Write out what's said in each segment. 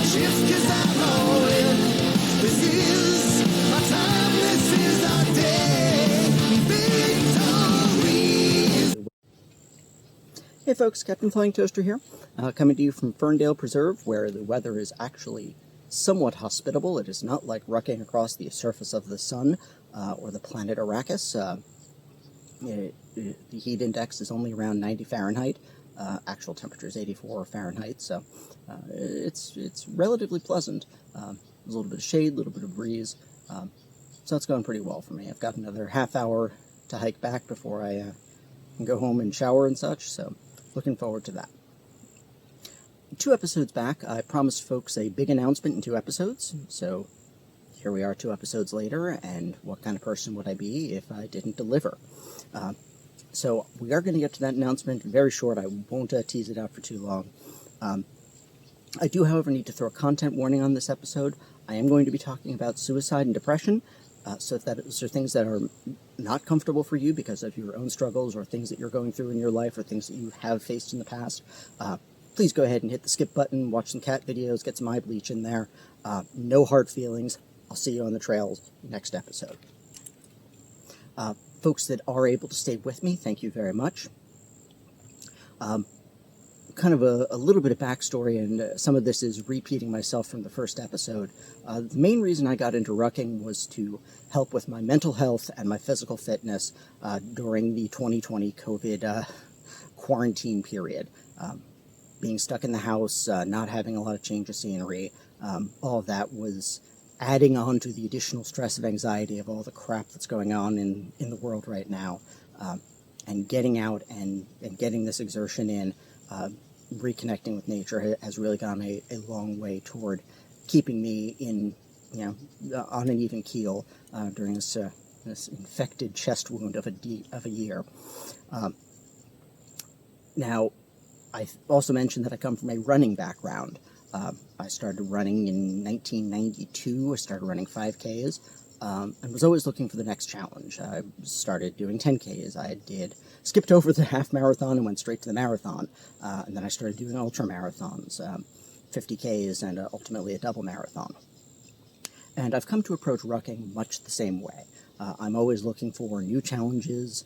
Just 'cause I know it. This is our time, this is our day. Victory. Hey folks, Captain Flying Toaster here, coming to you from Ferndale Preserve, where the weather is actually somewhat hospitable. It is not like rucking across the surface of the sun or the planet Arrakis. The heat index is only around 90 Fahrenheit. Actual temperature is 84 Fahrenheit, so it's relatively pleasant. There's a little bit of shade, a little bit of breeze, so it's going pretty well for me. I've got another half hour to hike back before I can go home and shower and such, so looking forward to that. 2 episodes back, I promised folks a big announcement in 2 episodes, so here we are 2 episodes later, and what kind of person would I be if I didn't deliver? So we are going to get to that announcement very short. I won't tease it out for too long. I do, however, need to throw a content warning on this episode. I am going to be talking about suicide and depression, so if those are things that are not comfortable for you because of your own struggles or things that you're going through in your life or things that you have faced in the past, please go ahead and hit the skip button, watch some cat videos, get some eye bleach in there. No hard feelings. I'll see you on the trails next episode. Folks that are able to stay with me, thank you very much. Kind of a little bit of backstory, and some of this is repeating myself from the first episode. The main reason I got into rucking was to help with my mental health and my physical fitness during the 2020 COVID quarantine period. Being stuck in the house, not having a lot of change of scenery, all of that was adding on to the additional stress and anxiety of all the crap that's going on in the world right now. And getting out and getting this exertion in, reconnecting with nature has really gone a long way toward keeping me in, on an even keel during this infected chest wound of a year. Now, I also mentioned that I come from a running background. I started running in 1992. I started running 5Ks and was always looking for the next challenge. I started doing 10Ks. I skipped over the half marathon and went straight to the marathon. And then I started doing ultra marathons, 50S, and ultimately a double marathon. And I've come to approach rucking much the same way. I'm always looking for new challenges,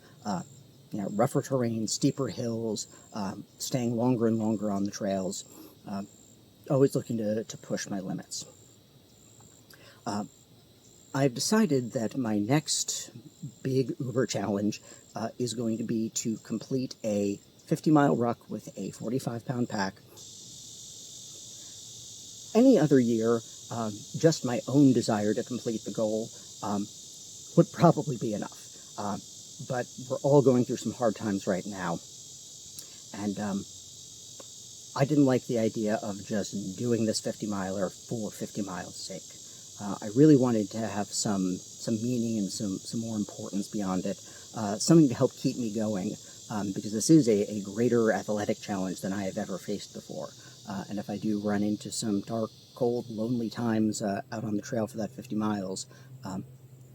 rougher terrain, steeper hills, staying longer and longer on the trails. Always looking to push my limits. I've decided that my next big Uber challenge is going to be to complete a 50-mile ruck with a 45-pound pack. Any other year, just my own desire to complete the goal would probably be enough. But we're all going through some hard times right now, and I didn't like the idea of just doing this 50-miler for 50 miles' sake. I really wanted to have some meaning and some more importance beyond it, something to help keep me going, because this is a greater athletic challenge than I have ever faced before. And if I do run into some dark, cold, lonely times out on the trail for that 50 miles,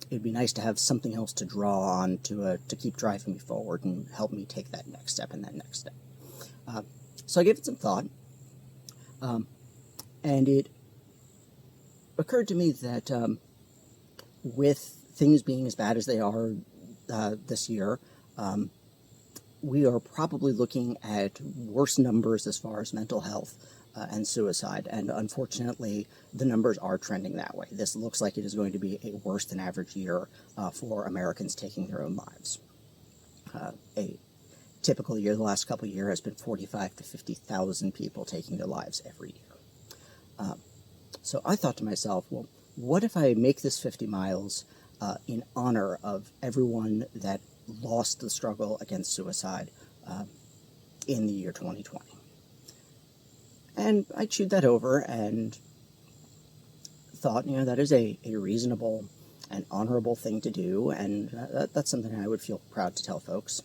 it'd be nice to have something else to draw on to keep driving me forward and help me take that next step and that next step. So I gave it some thought, and it occurred to me that with things being as bad as they are this year, we are probably looking at worse numbers as far as mental health and suicide, and unfortunately the numbers are trending that way. This looks like it is going to be a worse than average year for Americans taking their own lives. A typical year, the last couple of years, has been 45 to 50,000 people taking their lives every year. So I thought to myself, well, what if I make this 50 miles in honor of everyone that lost the struggle against suicide in the year 2020? And I chewed that over and thought, that is a reasonable and honorable thing to do, and that's something I would feel proud to tell folks.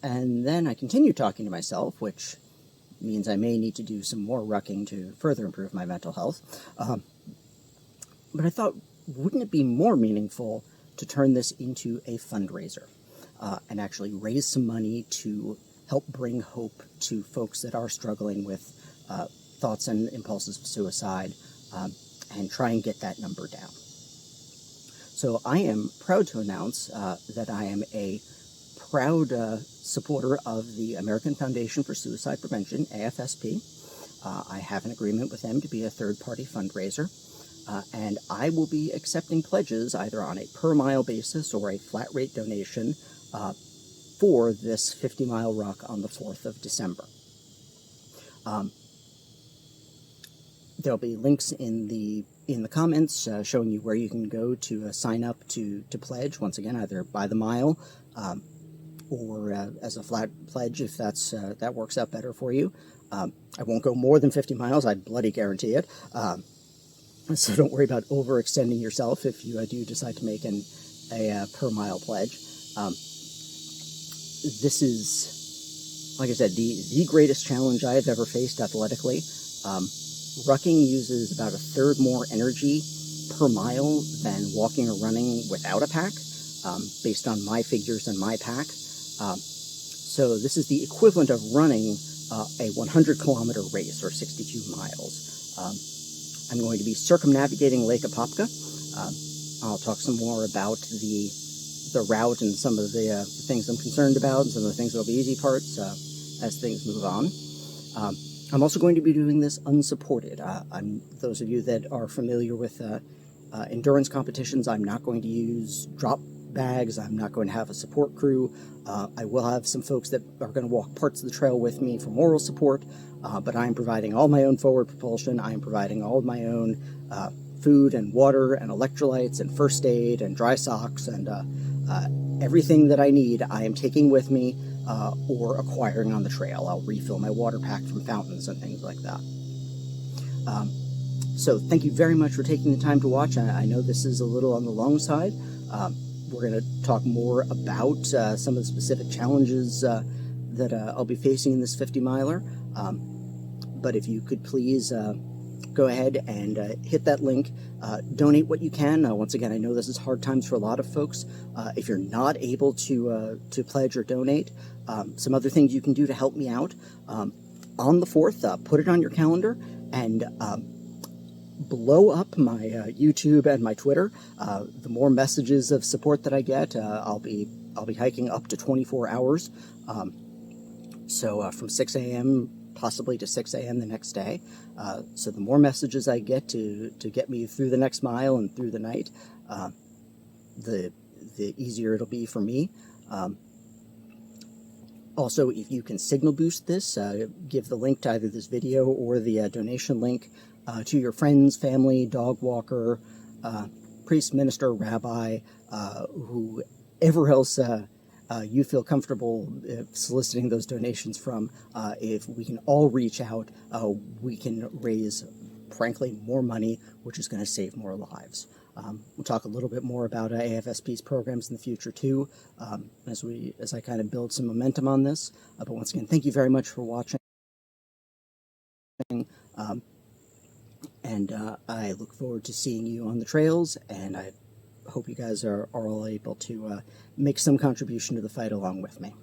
And then I continued talking to myself, which means I may need to do some more rucking to further improve my mental health. But I thought, wouldn't it be more meaningful to turn this into a fundraiser and actually raise some money to help bring hope to folks that are struggling with thoughts and impulses of suicide, and try and get that number down. So I am proud to announce that I am a proud supporter of the American Foundation for Suicide Prevention, AFSP. I have an agreement with them to be a third-party fundraiser, and I will be accepting pledges either on a per-mile basis or a flat-rate donation for this 50-mile ruck on the 4th of December. There'll be links in the comments showing you where you can go to sign up to pledge. Once again, either by the mile or as a flat pledge if that works out better for you. I won't go more than 50 miles. I bloody guarantee it. So don't worry about overextending yourself if you do decide to make a per mile pledge. This is, like I said, the greatest challenge I have ever faced athletically. Rucking uses about a third more energy per mile than walking or running without a pack, based on my figures and my pack. So this is the equivalent of running a 100-kilometer race, or 62 miles. I'm going to be circumnavigating Lake Apopka. I'll talk some more about the route and some of the things I'm concerned about, and some of the things that'll be easy parts as things move on. I'm also going to be doing this unsupported. Those of you that are familiar with endurance competitions, I'm not going to use drop bags. I'm not going to have a support crew. I will have some folks that are going to walk parts of the trail with me for moral support, but I'm providing all my own forward propulsion. I'm providing all of my own food and water and electrolytes and first aid and dry socks and everything that I need I am taking with me or acquiring on the trail. I'll refill my water pack from fountains and things like that. So thank you very much for taking the time to watch. I know this is a little on the long side. We're going to talk more about some of the specific challenges that I'll be facing in this 50-miler. But if you could please go ahead and hit that link. Donate what you can. Once again, I know this is hard times for a lot of folks. If you're not able to pledge or donate, some other things you can do to help me out. On the 4th, put it on your calendar and blow up my YouTube and my Twitter. The more messages of support that I get, I'll be hiking up to 24 hours. So from 6 a.m. possibly to 6 a.m. the next day. So the more messages I get to get me through the next mile and through the night, the easier it'll be for me. Also, if you can signal boost this, give the link to either this video or the donation link to your friends, family, dog walker, priest, minister, rabbi, whoever else you feel comfortable soliciting those donations from. If we can all reach out, we can raise, frankly, more money, which is going to save more lives. We'll talk a little bit more about AFSP's programs in the future too, as I kind of build some momentum on this. But once again, thank you very much for watching, and I look forward to seeing you on the trails, and I hope you guys are all able to make some contribution to the fight along with me.